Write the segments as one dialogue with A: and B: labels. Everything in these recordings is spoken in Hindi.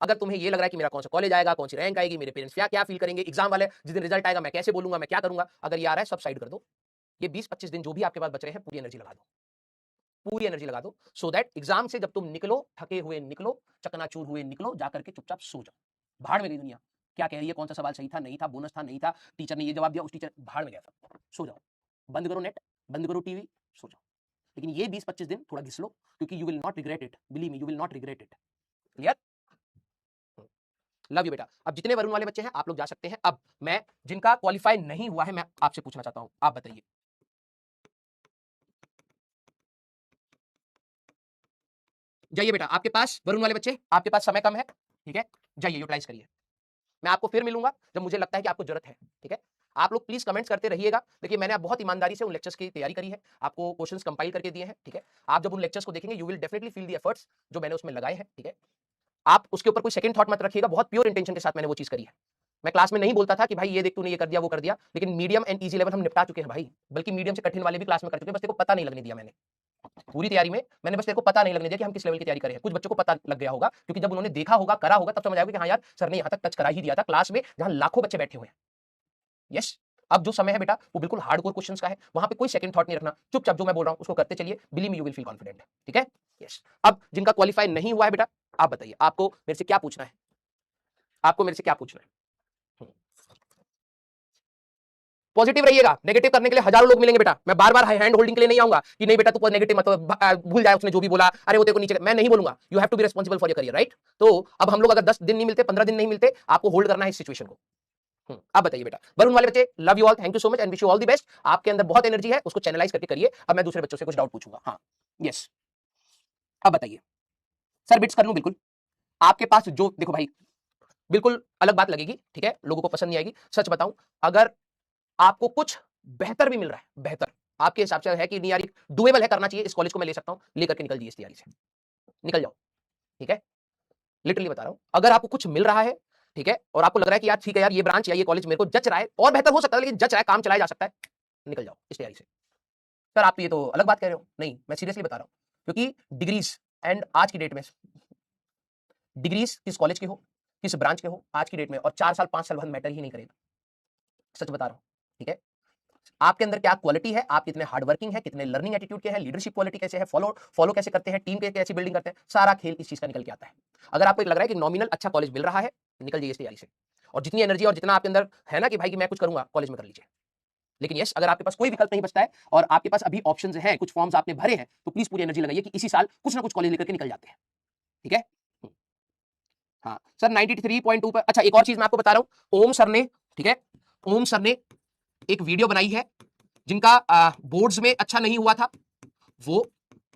A: अगर तुम्हें ये लग रहा है कि मेरा कौन सा कॉलेज आएगा, कौन सी रैंक आएगी, मेरे पेरेंट्स क्या क्या फील करेंगे, एग्जाम वाले जिस दिन रिजल्ट आएगा मैं कैसे बोलूंगा, मैं क्या करूंगा, अगर ये आ रहा है सब साइड कर दो। ये 20-25 दिन जो भी आपके पास बच रहे हैं पूरी एनर्जी लगा दो, पूरी एनर्जी लगा दो, सो दैट एग्जाम से जब तुम निकलो, थके हुए निकलो, चकनाचूर हुए निकलो, जाकर के चुपचाप सो जाओ। भाड़ में गई दुनिया, क्या कह रही है, कौन सा सवाल सही था, नहीं था, बोनस था, नहीं था, टीचर ने ये जवाब दिया, उस टीचर, भाड़ में गया था, सो जाओ, बंद करो नेट, बंद करो टीवी, सो जाओ। लेकिन ये 20-25 दिन थोड़ा घिस लो, क्योंकि you will not regret it, believe me, you will not regret it. Clear? Love you बेटा। अब जितने वरुण वाले बच्चे हैं आप लोग जा सकते हैं। अब मैं जिनका क्वालिफाई नहीं हुआ है मैं आपसे पूछना चाहता हूं, आप बताइए। जाइए बेटा, आपके पास वरुण वाले बच्चे, आपके पास समय कम है, ठीक है, जाइए यूटिलाइज करिए। मैं आपको फिर मिलूंगा जब मुझे लगता है कि आपको जरूरत है, ठीक है। आप लोग प्लीज कमेंट्स करते रहिएगा। देखिए मैंने आप बहुत ईमानदारी से उन लेक्चर्स की तैयारी करी है, आपको क्वेश्चंस कंपाइल करके दिए हैं, ठीक है। आप जब उन लेक्चर्स को देखेंगे you will definitely feel the efforts जो मैंने उसमें लगाए हैं, ठीक है। आप उसके ऊपर कोई सेकंड थॉट मत रखिएगा, बहुत प्योर इंटेंशन के साथ मैंने वो चीज करी है। मैं क्लास में नहीं बोलता था कि भाई ये देख तूने ये कर दिया वो कर दिया, लेकिन मीडियम एंड इजी लेवल हम निपटा चुके हैं भाई, बल्कि मीडियम से कठिन वाले भी क्लास में कर चुके हैं, बस तेरे को पता नहीं लगने दिया मैंने। पूरी तैयारी में मैंने बस तेरे को पता नहीं लगने दिया कि हम किस लेवल की तैयारी कर रहे हैं। कुछ बच्चों को पता लग गया होगा, क्योंकि जब उन्होंने देखा होगा, करा होगा, तब समझ आएगा कि हाँ यार सर ने यहाँ तक टच करा ही दिया था क्लास में जहां लाखों बच्चे बैठे हुए हैं। यस, अब जो समय है बेटा वो बिल्कुल हार्डकोर क्वेश्चंस का है, वहां पे कोई सेकंड थॉट नहीं रखना, चुपचाप जो मैं बोल रहा हूं उसको करते चलिए, believe me you will feel confident, ठीक है। यस, अब जिनका क्वालिफाई नहीं हुआ है बेटा, आप बताइए आपको मेरे से क्या पूछना है, आपको मेरे से क्या पूछना है। पॉजिटिव रहिएगा, नेगेटिव करने के लिए हजारों लोग मिलेंगे बेटा, मैं बार बार हैंड होल्डिंग के लिए नहीं आऊंगा कि नहीं बेटा तू नेगेटिव मत, भूल जाए उसने जो भी बोला, अरे वो तेरे को नीचे, मैं नहीं बोलूंगा। You have to be responsible for your career, right. तो अब हम लोग अगर 10 दिन नहीं मिलते, 15 दिन नहीं मिलते, आपको होल्ड करना है इस सिचुएशन को। अब बताइए बेटा, वरुण वाले बच्चे, love you all, thank you so much and wish you all the best. आपके अंदर बहुत एनर्जी है, उसको चैनलाइज करके करिए। अब मैं दूसरे बच्चों से कुछ डाउट पूछूंगा। हाँ यस, अब बताइए सर, बिट्स कर लूं बिल्कुल। आपके पास जो देखो भाई, बिल्कुल अलग बात लगेगी, ठीक है, लोगों को पसंद नहीं आएगी। सच बताऊं, अगर आपको कुछ बेहतर भी मिल रहा है, बेहतर आपके हिसाब से है कि नहीं यार डुएबल है, करना चाहिए, इस कॉलेज को मैं ले सकता हूं, लेकर के निकल जाइए इस तैयारी से, निकल जाओ, ठीक है। लिटरली बता रहा हूं, अगर आपको कुछ मिल रहा है, ठीक है, और आपको लग रहा है कि यार ठीक है यार ये ब्रांच या ये कॉलेज मेरे को जच रहा है, और बेहतर हो सकता है लेकिन जच रहा है, काम चलाया जा सकता है, निकल जाओ इस तैयारी से। सर आप ये तो अलग बात कह रहे हो, नहीं मैं सीरियसली बता रहा हूं, क्योंकि डिग्रीज एंड आज की डेट में डिग्रीज किस कॉलेज के हो, किस ब्रांच के हो, आज की डेट में और 4 साल 5 साल बाद मैटर ही नहीं करेगा। सच बता रहा हूं, ठीक है। आपके अंदर क्या क्वालिटी है, आप कितने हार्ड वर्किंग है, कितने लर्निंग एटीट्यूड के हैं, लीडरशिप क्वालिटी कैसे है, फॉलो कैसे करते हैं, टीम के कैसे बिल्डिंग करते हैं, सारा खेल इस चीज का निकल के आता है। अगर आपको लग रहा है कि नॉमिनल अच्छा कॉलेज मिल रहा है, निकल जाइए इस तैयारी से, और जितनी एनर्जी और जितना आपके अंदर है ना कि भाई कि मैं कुछ करूंगा, कॉलेज में कर लीजिए। लेकिन यस, अगर आपके पास कोई विकल्प नहीं बचता है और आपके पास अभी ऑप्शंस हैं, कुछ फॉर्म्स आपने भरे हैं, तो प्लीज पूरी एनर्जी लगाइए कि इसी साल कुछ ना कुछ कॉलेज लेकर के निकल जाते हैं, ठीक है। हाँ सर 93.2 पर, अच्छा एक और चीज मैं आपको बता रहा हूँ, ओम सर ने, ठीक है, ओम सर ने एक वीडियो बनाई है, जिनका बोर्ड्स में अच्छा नहीं हुआ था, वो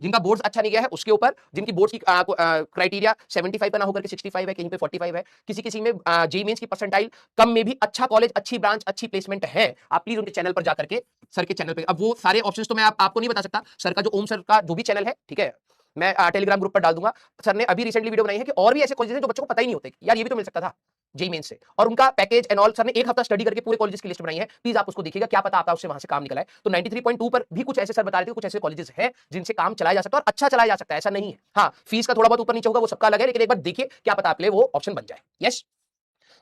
A: जिनका बोर्ड्स अच्छा नहीं गया है उसके ऊपर, जिनकी बोर्ड्स की क्राइटेरिया 75 का ना होकर के 65 है, कहीं पे 45 है, किसी में जेईई मेंस की परसेंटाइल कम में भी अच्छा कॉलेज, अच्छी ब्रांच, अच्छी प्लेसमेंट है, आप प्लीज उनके चैनल पर जाकर के, सर के चैनल पे, अब वो सारे ऑप्शंस तो मैं आपको नहीं बता सकता, सर का जो ओम सर का जो भी चैनल है, ठीक है, मैं टेलीग्राम ग्रुप पर डाल दूंगा। सर ने अभी रिसेंटली वीडियो बनाई है कि और भी ऐसे कॉलेजेस हैं जो बच्चों को पता ही नहीं होते यार ये भी तो मिल सकता था जेईई मेंस से, और उनका पैकेज एंड ऑल सर ने एक हफ्ता स्टडी करके पूरे कॉलेजेस की लिस्ट बनाई है, प्लीज आप उसको देखिएगा, क्या पता आपका उससे वहां से काम निकला है। तो 93.2 पर भी कुछ ऐसे सर बता रहे थे, कुछ ऐसे कॉलेजेस हैं जिनसे काम चलाया जा सकता है और अच्छा चलाया जा सकता है, ऐसा नहीं है। हाँ फीस का थोड़ा बहुत ऊपर नीचे होगा, वो सबका अलग है, लेकिन एक बार देखिए क्या पता आपके लिए वो ऑप्शन बन जाए। यस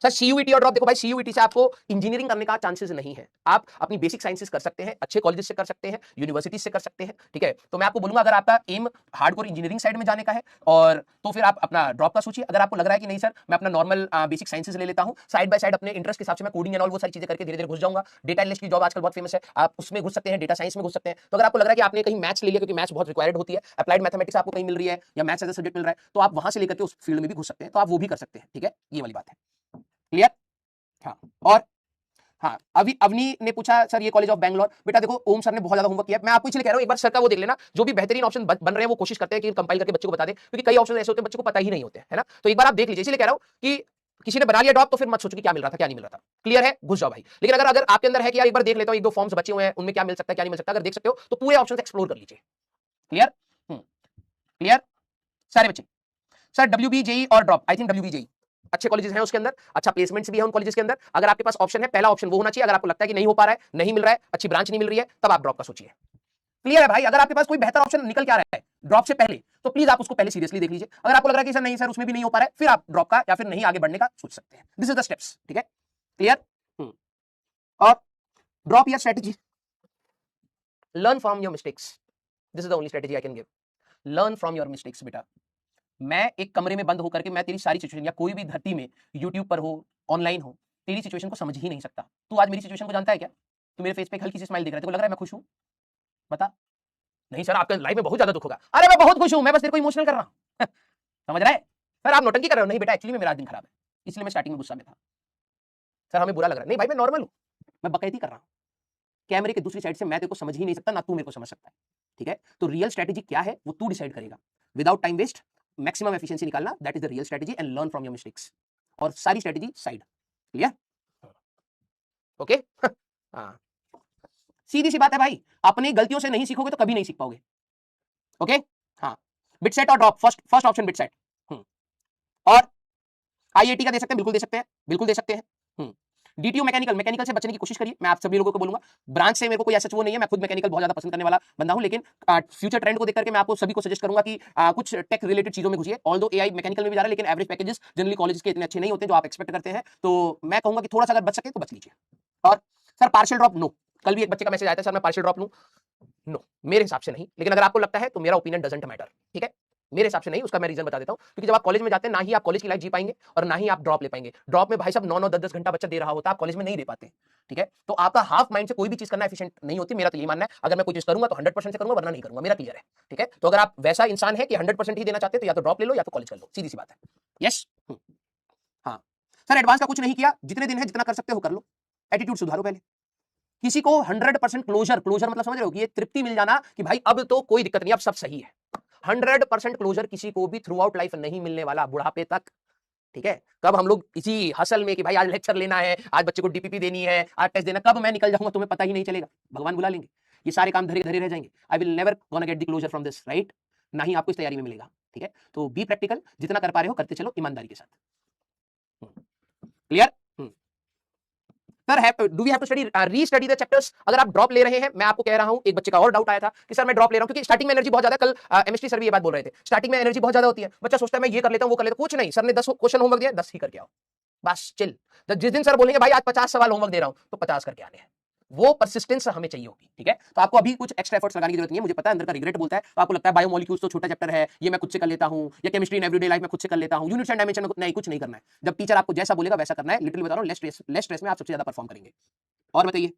A: सर, सीयूईटी और ड्रॉप, देखो भाई सीयूईटी से आपको इंजीनियरिंग करने का चांसेस नहीं है, आप अपनी बेसिक साइंसेस कर सकते हैं, अच्छे कॉलेजेस से कर सकते हैं, यूनिवर्सिटी से कर सकते हैं, ठीक है। तो मैं आपको बोलूंगा अगर आपका एम हार्डकोर इंजीनियरिंग साइड में जाने का है, और तो फिर आप अपना ड्रॉप का सोचिए। अगर आपको लग रहा है कि नहीं सर मैं अपना नॉर्मल बेसिक साइंसेस ले लेता हूं, साइड बाय साइड अपने इंटरेस्ट के हिसाब से मैं कोडिंग एंड ऑल वो सारी चीजें करके धीरे धीरे घुस जाऊंगा, डेटा एनालिस्ट की जॉब आजकल बहुत फेमस है, आप उसमें घुस सकते हैं, डेटा साइंस में घुस सकते हैं। तो अगर आपको लग रहा है कि आपने कहीं मैथ्स ले लिया, क्योंकि मैथ्स बहुत रिक्वायर्ड होती है, अप्लाइड मैथमेटिक्स आपको कहीं मिल रही है या मैथ्स एज अ सब्जेक्ट मिल रहा है, तो आप वहां से लेकर के उस फील्ड में भी घुस सकते हैं, तो आप वो भी कर सकते हैं, ठीक है, ये वाली बात है। क्लियर? हाँ, और हाँ अभी अवनी ने पूछा सर ये कॉलेज ऑफ बैंगलोर, बेटा देखो ओम सर ने बहुत ज्यादा होमवर्क किया, मैं आपको इसलिए कह रहा हूं एक बार सर का वो देख लेना, जो भी बेहतरीन ऑप्शन बन रहे हैं वो कोशिश करते हैं कि कंपाइल करके बच्चों को बता दें, क्योंकि कई ऑप्शन ऐसे होते हैं बच्चों को पता ही नहीं होते, है ना। तो एक बार आप देख लीजिए, इसलिए कह रहा हूं कि किसी ने बना लिया ड्रॉप तो फिर मत सोचो कि क्या मिल रहा था क्या नहीं मिल रहा था, क्लियर है, घुस जाओ भाई। लेकिन अगर अगर आपके अंदर है कि यार एक बार देख लेता हूं, एक दो फॉर्म्स बचे हुए हैं उनमें क्या मिल सकता है क्या नहीं मिल सकता, अगर देख सकते हो तो पूरे ऑप्शन एक्सप्लोर कर लीजिए। क्लियर? क्लियर सारे बच्चे? सर डब्ल्यूबी जेई और drop, I think WB JE अच्छे कॉलेजेस हैं उसके अंदर, अच्छा प्लेसमेंट्स भी है उन कॉलेजेस के अंदर। अगर आपके पास ऑप्शन है, पहला ऑप्शन वो होना चाहिए। अगर आपको लगता है कि नहीं हो पा रहा है, नहीं मिल रहा है, अच्छी ब्रांच नहीं मिल रही है, तब आप ड्रॉप का सोचिए। क्लियर है भाई? अगर आपके पास कोई बेहतर ऑप्शन निकल के आ रहा है ड्रॉप से पहले, तो प्लीज आप उसको पहले सीरियसली देख लीजिए। अगर आपको लग रहा है कि सर नहीं सर उसमें भी नहीं हो पा रहा है, फिर आप ड्रॉप का या फिर नहीं आगे बढ़ने का सोच सकते हैं। दिस इज द स्टेप्स, ठीक है, क्लियर। और drop your strategy, learn from your mistakes, this is the only strategy I can give. Learn from your mistakes बेटा। मैं एक कमरे में बंद होकर के मैं तेरी सारी सिचुएशन या कोई भी धरती में यूट्यूब पर हो, ऑनलाइन हो, तेरी सिचुएशन को समझ ही नहीं सकता। तू आज मेरी सिचुएशन को जानता है क्या? तू मेरे फेस पे एक हल्की सी स्माइल दिख रहा है, तेरे को लग रहा है मैं खुश हूं? बता। नहीं सर आपके लाइफ में बहुत ज्यादा दुख होगा। अरे मैं बहुत खुश हूं, मैं बस तेरे को इमोशनल कर रहा हूं समझ रहा है? सर आप नौटंकी कर रहे हो। नहीं बेटा एक्चुअली में मेरा आज दिन खराब है, इसलिए मैं स्टार्टिंग में गुस्सा में था। सर हमें बुरा लग रहा है। नहीं भाई मैं नॉर्मल हूं, मैं बकैती कर रहा हूं। कैमरे के दूसरी साइड से मैं तेरे को समझ ही नहीं सकता, ना तू मेरे को समझ सकता है, ठीक है। तो रियल स्ट्रेटेजी क्या है वो तू डिसाइड करेगा। Without time waste maximum efficiency निकालना, that is the real strategy and learn from your mistakes. और सारी स्ट्रेटेजी साइड, क्लियर? ओके हाँ, सीधी सी बात है भाई, अपनी गलतियों से नहीं सीखोगे तो कभी नहीं सीख पाओगे। ओके हाँ, बिटसेट और ड्रॉप, फर्स्ट ऑप्शन बिटसेट। और आईआईटी का दे सकते हैं, बिल्कुल दे सकते हैं, बिल्कुल दे सकते हैं। डीटीयू मैकेनिकल से बचने की कोशिश करिए। मैं आप सभी लोगों को बोलूंगा, ब्रांच से मेरे को कोई ऐसा वो नहीं है, मैं खुद मैकेनिकल बहुत ज्यादा पसंद करने वाला बंदा हूं, लेकिन फ्यूचर ट्रेंड को देख करके मैं आपको सभी को सजेस्ट करूंगा कि कुछ टेक रिलेटेड चीजों में घुसिए। ऑल्दो एआई मैकेनिकल में भी जा रहा है, लेकिन एवरेज पैकेजेस जनरली कॉलेज के इतने अच्छे नहीं होते जो आप एक्सपेक्ट करते हैं, तो मैं कहूंगा कि थोड़ा सा अगर बच सके तो बच लीजिए। और सर पार्शियल ड्रॉप, नो। कल भी एक बच्चे का मैसेज आया था, सर मैं पार्शियल ड्रॉप लूं, नो मेरे हिसाब से नहीं। लेकिन अगर आपको लगता है तो मेरा ओपिनियन डजंट मैटर, ठीक है। मेरे हिसाब से नहीं, उसका मैं रीजन बता देता हूं। क्योंकि जब आप कॉलेज में जाते हैं ना ही आप कॉलेज की लाइफ जी पाएंगे और ना ही आप ड्रॉप ले पाएंगे। ड्रॉप में भाई साहब 9-9 10-10 घंटा बच्चा दे रहा होता है, आप कॉलेज में नहीं दे पाते, ठीक है। तो आपका हाफ माइंड से कोई भी चीज करना एफिशिएंट नहीं होती। मेरा तो ये मानना है, अगर मैं कोई चीज करूंगा तो 100% से करूंगा, वरना नहीं करूंगा। मेरा क्लियर है, ठीक है। तो अगर आप वैसा इंसान है कि 100% ही देना चाहते हैं तो या तो ड्रॉप ले लो या तो कॉलेज कर लो, सीधी सी बात है। यस हाँ सर, एडवांस का कुछ नहीं किया, जितने दिन है जितना कर सकते हो कर लो। एटीट्यूड सुधारो पहले। किसी को 100% क्लोजर मतलब समझ रहे हो कि ये तृप्ति मिल जाना कि भाई अब तो कोई दिक्कत नहीं, अब सब सही है। 100% क्लोजर किसी को भी थ्रू आउट लाइफ नहीं मिलने वाला, बुढ़ापे तक, ठीक है। कब हम लोग इसी हसल में कि भाई आज लेक्चर लेना है, आज बच्चे को डीपीपी देनी है, आज टेस्ट देना, कब मैं निकल जाऊंगा तुम्हें पता ही नहीं चलेगा। भगवान बुला लेंगे, ये सारे काम धरे धरे रह जाएंगे। I will never gonna get the closure from this, right? ना ही आपको इस तैयारी में मिलेगा, ठीक है। तो बी प्रैक्टिकल, जितना कर पा रहे हो करते चलो ईमानदारी के साथ। Clear? Sir do we have to study restudy the chapters? अगर आप ड्रॉप ले रहे हैं, मैं आपको कह रहा हूं, एक बच्चे का और डाउट आया था कि सर मैं ड्रॉप ले रहा हूं क्योंकि स्टार्टिंग में एनर्जी बहुत ज्यादा, कल एमएसटी सर भी ये बात बोल रहे थे, स्टार्टिंग में एनर्जी बहुत ज्यादा होती है, बच्चा सोचता है मैं ये कर लेता हूं वो कर लेता हूं। कुछ नहीं, सर ने 10 क्वेश्चन होमवर्क दिया, 10 ही करके आओ, बस चिल। जिस दिन सर बोलेंगे भाई आज 50 सवाल होमवर्क दे रहा हूं तो 50 करके आने हैं, वो परसिस्टेंस हमें चाहिए होगी, ठीक है। तो आपको अभी कुछ एक्स्ट्रा एफर्ट्स लगाने की जरूरत नहीं है। मुझे पता है अंदर का रिग्रेट बोलता है, तो आपको लगता है बायोमोलिक्यूल्स तो छोटा चैप्टर है, ये मैं खुद से कर लेता हूं, या केमिस्ट्री इन एवरीडे लाइफ में खुद से कर लेता हूं, यूनिट्स एंड डायमेंशन में नहीं, कुछ नहीं करना है। जब टीचर आपको जैसा बोलेगा वैसा करना है। लिटरली बता रहा हूं, लेस स्ट्रेस में आप सबसे ज्यादा परफॉर्म करेंगे। और बताइए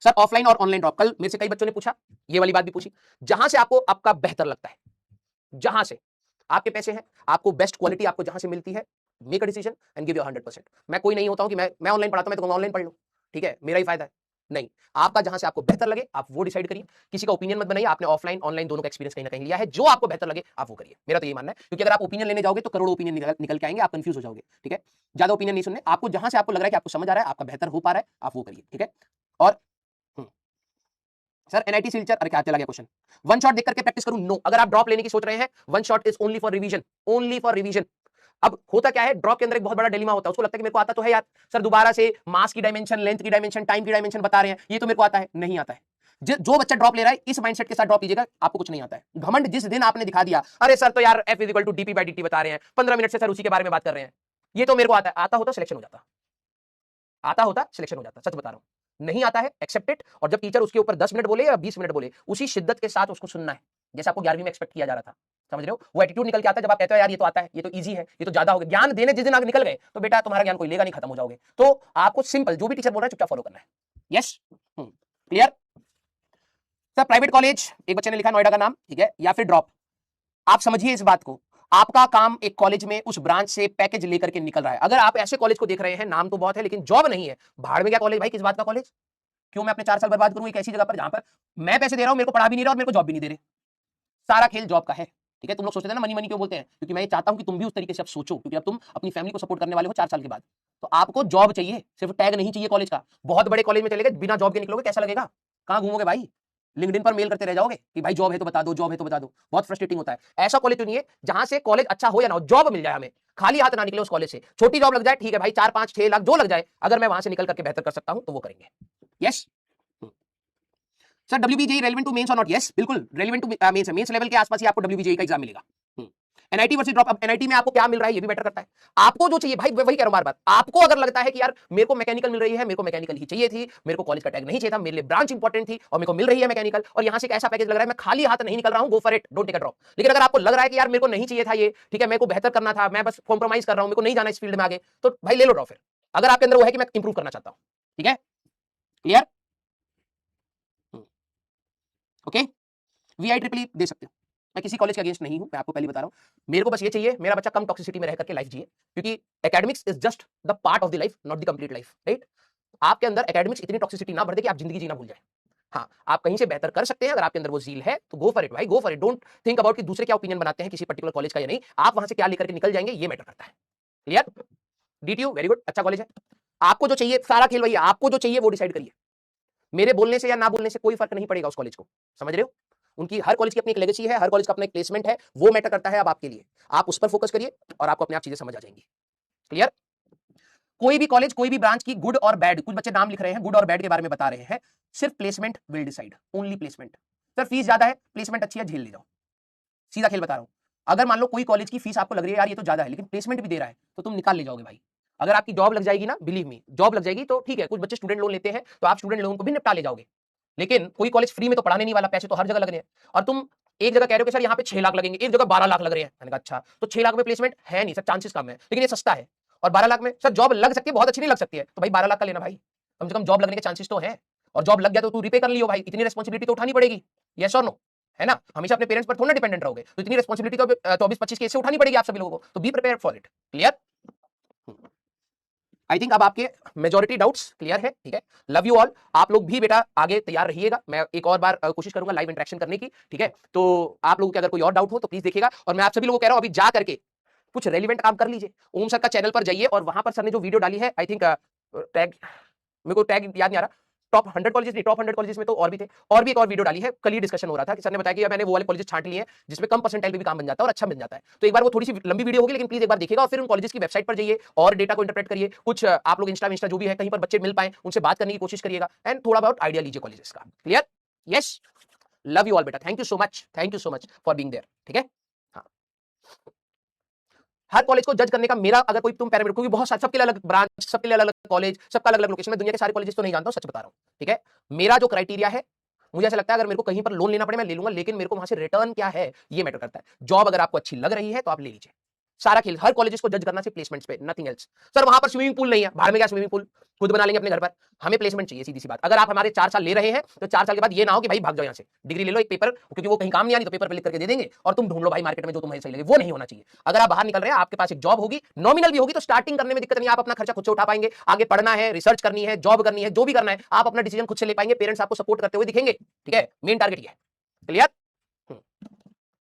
A: सर ऑफलाइन और ऑनलाइन ड्रॉप, कल मेरे से कई बच्चों ने पूछा, ये वाली बात भी पूछी, जहां से आपको आपका बेहतर लगता है, जहां से आपके पैसे हैं, आपको बेस्ट क्वालिटी आपको जहां से मिलती है, make a decision and give your 100%। मैं कोई नहीं होता हूं कि मैं ऑनलाइन पढ़ाता हूं, मैं तो ऑनलाइन पढ़ लो, ठीक है, मेरा ही फायदा है। नहीं, आपका जहां से आपको बेहतर लगे आप वो डिसाइड करिए। किसी का ओपिनियन मत बनाइए। आपने ऑफलाइन ऑनलाइन दोनों का एक्सपीरियंस कहीं ना कहीं लिया है, जो आपको बेहतर लगे आप वो करिए। मेरा तो ये मानना है, क्योंकि अगर आप ओपिनियन लेने जाओगे तो करोड़ों ओपिनियन निकल के आएंगे, आप कंफ्यूज हो जाओगे, ठीक है। ज्यादा ओपिनियन नहीं सुनने, आपको जहां से आपको लग रहा है कि आपको समझ आ रहा है, आपका बेहतर हो पा रहा है, आप वो करिए, ठीक है। और सर एनआईटी सिलचर, अरे क्या चला गया क्वेश्चन, वन शॉट देख करके प्रैक्टिस करूं? नो। अगर आप ड्रॉप लेने की सोच रहे हैं, one shot is only for revision, only for revision. अब होता क्या है, ड्रॉप के अंदर एक बहुत बड़ा डिलेमा होता है। उसको लगता है कि मेरे को आता तो है यार, सर दोबारा से मास की डायमेंशन, लेंथ की डायमेंशन, टाइम की डायमेंशन बता रहे हैं, ये तो मेरे को आता है। नहीं आता है। जो बच्चा ड्रॉप ले रहा है, इस माइंडसेट के साथ ड्रॉप लीजिएगा, आपको कुछ नहीं आता है। घमंड जिस दिन आपने दिखा दिया, अरे सर तो यार F equal to DP by dt बता रहे हैं, 15 मिनट से सर उसी के बारे में बात कर रहे हैं, ये तो मेरे को आता है, आता होता सिलेक्शन हो जाता, आता होता सिलेक्शन हो जाता, सच बता रहा हूं। नहीं आता है, एक्सेप्ट इट। और जब टीचर उसके ऊपर 10 मिनट बोले या 20 मिनट बोले, उसी शिद्दत के साथ उसको सुनना है, जैसे आपको 11वीं में एक्सपेक्ट किया जा रहा था। समझ रहे हो? वो एटीट्यूड निकल के आता है जब आप कहते हो यार ये तो आता है, ये तो इजी है, ये तो ज्यादा हो गया। ज्ञान देने जिस दिन आप निकल गए तो बेटा तुम्हारा ज्ञान कोई लेगा नहीं, खत्म हो जाओगे। तो आपको सिंपल, जो भी टीचर बोल रहा है चुपचाप फॉलो करना है। Yes clear? Sir private college, एक बच्चे ने लिखा नोएडा का नाम, ठीक है, या फिर ड्रॉप। आप समझिए इस बात को, आपका काम एक कॉलेज में उस ब्रांच से पैकेज लेकर के निकल रहा है। अगर आप ऐसे कॉलेज को देख रहे हैं, नाम तो बहुत है लेकिन जॉब नहीं है, भाड़ में क्या कॉलेज भाई, किस बात का कॉलेज? क्यों मैं अपने 4 साल बर्बाद करूं एक ऐसी जगह पर जहां पर मैं पैसे दे रहा हूं, मेरे को पढ़ा भी नहीं रहा और मेरे को जॉब भी नहीं दे रहे। सारा खेल जॉब का है, ठीक है। तुम लोग सोचते थे ना मनी मनी क्यों बोलते हैं, क्योंकि मैं ये चाहता हूं कि तुम भी उस तरीके से अब सोचो, क्योंकि अब तुम अपनी फैमिली को सपोर्ट करने वाले हो 4 साल के बाद। तो आपको जॉब चाहिए, सिर्फ टैग नहीं चाहिए कॉलेज का। बहुत बड़े कॉलेज में चले गए, बिना जॉब के निकलोगे, कैसा लगेगा? कहां घूमोगे भाई? लिंक्डइन पर मेल करते रह जाओगे कि भाई जॉब है तो बता दो, जॉब है तो बता दो। बहुत फ्रस्ट्रेटिंग होता है। ऐसा कॉलेज चुनिए जहां से कॉलेज अच्छा हो या ना हो, जॉब मिल जाए, हमें खाली हाथ ना निकले उस कॉलेज से। छोटी जॉब लग जाए ठीक है भाई, 4 5 6 लाख जो लग जाए, अगर मैं वहां से निकल करके बेहतर कर सकता हूं तो वो करेंगे। Yes sir WBJE relevant to mains or not? Yes, बिल्कुल रेलेवेंट टू मेंस है। मेंस लेवल के आसपास ही आपको WBJE का एग्जाम मिलेगा। NIT versus drop. अब एनआईटी में आपको क्या मिल रहा है ये भी मैटर करता है। आपको जो चाहिए भाई, वही कह रहा हूं बार बार, आपको अगर लगता है कि यार मेरे को मैकेनिकल मिल रही है, मेरे को मैकेनिकल ही चाहिए थी, मेरे को कॉलेज का टैग नहीं चाहिए था, मेरे लिए ब्रांच इंपॉर्टेंट थी और मेरे को मिल रही है मैकेनिकल, और यहां से एक ऐसा पैकेज लग रहा है मैं खाली हाथ नहीं निकल रहा हूं, go for it, don't take a drop. लेकिन अगर आपको लग रहा है कि यार मेरे को नहीं चाहिए था ये, ठीक है, मेरे को बेहतर करना था, मैं बस कॉम्प्रोमाइज कर रहा हूं, मेरे को नहीं जाना इस फील्ड में आगे, तो भाई ले लो ड्रॉप फिर। अगर आपके अंदर वो है कि मैं इंप्रूव करना चाहता हूं, ठीक है, क्लियर? ओके, VIEEE दे सकते हो। मैं किसी कॉलेज के अगेंस्ट नहीं हूं, मैं आपको पहले बता रहा हूं। मेरे को बस ये चाहिए मेरा बच्चा कम टॉक्सिसिटी में रह करके लाइफ जिए, क्योंकि academics is just the part of the life, not the complete life, right? आपके अंदर एकेडमिक्स इतनी टॉक्सिसिटी ना भर दे कि आप जिंदगी जीना भूल जाए। हाँ, आप कहीं से बेहतर कर सकते हैं, अगर आपके अंदर वो जील है तो गो फॉर इट भाई, गो for it. Don't think about कि दूसरे क्या ओपिनियन बनाते हैं किसी पर्टिकुलर कॉलेज का या नहीं, आप वहां से क्या लेकर के निकल जाएंगे ये मैटर करता है। क्लियर? DTU वेरी गुड, अच्छा कॉलेज है। आपको जो चाहिए सारा खेल वही है, आपको जो चाहिए वो डिसाइड करिए। मेरे बोलने से या ना बोलने से कोई फर्क नहीं पड़ेगा उस कॉलेज को, समझ रहे हो? उनकी हर कॉलेज की अपनी एक लेगेसी है, हर कॉलेज का अपना एक प्लेसमेंट है, वो मैटर करता है अब आपके लिए। आप उस पर फोकस करिए और आपको अपने आप चीजें समझ आ जाएंगी। क्लियर? कोई भी कॉलेज, कोई भी ब्रांच की गुड और बैड, कुछ बच्चे नाम लिख रहे हैं, गुड और बैड के बारे में बता रहे हैं, सिर्फ placement will decide, only placement. Sir fees ज्यादा है, प्लेसमेंट अच्छी है, झेल ले जाओ, सीधा खेल बता रहा हूं। अगर मान लो कोई कॉलेज की फीस आपको लग रही है यार ये तो ज्यादा है, लेकिन प्लेसमेंट भी दे रहा है, तो तुम निकाल ले जाओगे भाई। अगर आपकी जॉब लग जाएगी ना, बिलीव मी, जॉब लग जाएगी तो ठीक है, कुछ बच्चे स्टूडेंट लोन लेते हैं तो आप स्टूडेंट लोन को भी निपटा ले जाओगे, लेकिन कोई कॉलेज फ्री में तो पढ़ाने नहीं वाला, पैसे तो हर जगह लग रहे हैं। और तुम एक जगह कह रहे हो कि सर यहाँ पे 6 लाख लगेंगे, एक जगह 12 लाख लग रहे हैं। मैंने कहा अच्छा, तो 6 लाख में प्लेसमेंट है नहीं सर, चांसेस कम है, लेकिन ये सस्ता है। और 12 लाख में सर जॉब लग सकती है, बहुत अच्छी नहीं लग सकती है, तो भाई 12 लाख का लेना भाई, कम से कम जॉब लगने के चांसेस तो है। और जॉब लग गया तो तू रिपे कर लियो भाई, इतनी रिस्पॉन्सिबिलिटी तो उठानी पड़ेगी, यस और नो, है ना? हमेशा अपने पेरेंट्स पर थोड़ा डिपेंडेंट रहोगे, तो इतनी रिस्पॉन्सिबिलिटी तो 24-25 की ऐसे उठानी पड़ेगी आप सभी लोगों को, तो be prepare for it. Clear? I think अब आपके मेजॉरिटी डाउट्स क्लियर है, ठीक है। Love you all. आप लोग भी बेटा आगे तैयार रहिएगा, मैं एक और बार कोशिश करूंगा लाइव इंटरेक्शन करने की, ठीक है। तो आप लोगों के अगर कोई और डाउट हो तो प्लीज देखिएगा, और मैं आप सभी लोगों को कह रहा हूं अभी जा करके कुछ रेलिवेंट काम कर लीजिए। ओम सर का चैनल पर जाइए और वहां पर सर ने जो वीडियो डाली है, आई थिंक टैग, मेरे को टैग याद नहीं आ रहा, टॉप 100 कॉलेजेस नहीं, टॉप 100 कॉलेजेस में तो और भी थे, और भी एक और वीडियो डाली है, कल ही डिस्कशन हो रहा था कि सर ने बताया कि मैंने वो वाले कॉलेजेस छांट लिए हैं जिसमें कम परसेंटाइल पे भी काम बन जाता है और अच्छा बन जाता है। तो एक बार वो थोड़ी सी लंबी वीडियो होगी, लेकिन प्लीज एक बार देखिएगा, और फिर उन कॉलेजेस की वेबसाइट पर जाइए और डेटा को इंटरप्रेट करिए, कुछ आप लोग इंस्टा जो भी है कहीं पर बच्चे मिल पाए उनसे बात करने की कोशिश करिएगा, एंड थोड़ा बहुत आइडिया लीजिए कॉलेजेस का। Clear? Yes, love you all बेटा, thank you so much, thank you so much for being there, ठीक है। हाँ, हर कॉलेज को जज करने का मेरा अगर कोई तुम पैरामीटर, क्योंकि बहुत सबके लिए अलग ब्रांच, सबके लिए अलग कॉलेज, सबका अलग अलग लोकेशन, मैं दुनिया के सारे कॉलेजेस तो नहीं जानता हूं, सच बता रहा हूं, ठीक है। मेरा जो क्राइटेरिया है, मुझे ऐसा लगता है अगर मेरे को कहीं पर लोन लेना पड़े मैं ले लूंगा, लेकिन मेरे को वहां से रिटर्न क्या है ये मैटर करता है। जॉब अगर आपको अच्छी लग रही है तो आप ले लीजिए, सारा खेल हर कॉलेजेस को जज करना सिर्फ प्लेसमेंट्स पे, नथिंग एल्स। सर वहां पर स्विमिंग पूल नहीं है, बाहर में क्या स्विमिंग पूल, खुद बना लेंगे अपने घर पर, हमें प्लेसमेंट चाहिए, सीधी सी बात। अगर आप हमारे 4 साल ले रहे हैं तो 4 साल के बाद ये ना हो कि भाई भाग जाओ यहाँ से, डिग्री ले लो एक पेपर, क्योंकि वो कहीं काम नहीं आनी तो पेपर पे लिख करके दे देंगे और तुम ढूंढ लो भाई मार्केट में जो तुम्हें सही लगे, वो नहीं होना चाहिए। अगर आप बाहर निकल रहे हैं, आपके पास एक जॉब होगी, नॉमिनल भी होगी, तो स्टार्टिंग करने में दिक्कत नहीं, आप अपना खर्चा खुद से उठा पाएंगे, आगे पढ़ना है, रिसर्च करनी है, जॉब करनी है, जो भी करना है आप अपना डिसीजन खुद से ले पाएंगे, पेरेंट्स आपको सपोर्ट करते हुए दिखेंगे, ठीक है। मेन टारगेट ये है। क्लियर?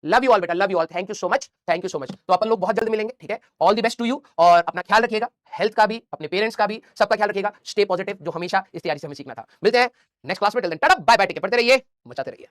A: लव यू ऑल बेटा, love you all, thank you so much, thank you so much. तो अपन लोग बहुत जल्द मिलेंगे, ठीक है। All the best to you, और अपना ख्याल रखिएगा, हेल्थ का भी, अपने पेरेंट्स का भी, सबका ख्याल रखिएगा। स्टे पॉजिटिव, जो हमेशा इस तैयारी से हमें सीखना था। मिलते हैं नेक्स्ट क्लास में, till then tata bye bye, take care, पढ़ते रहिए, मचाते रहिए।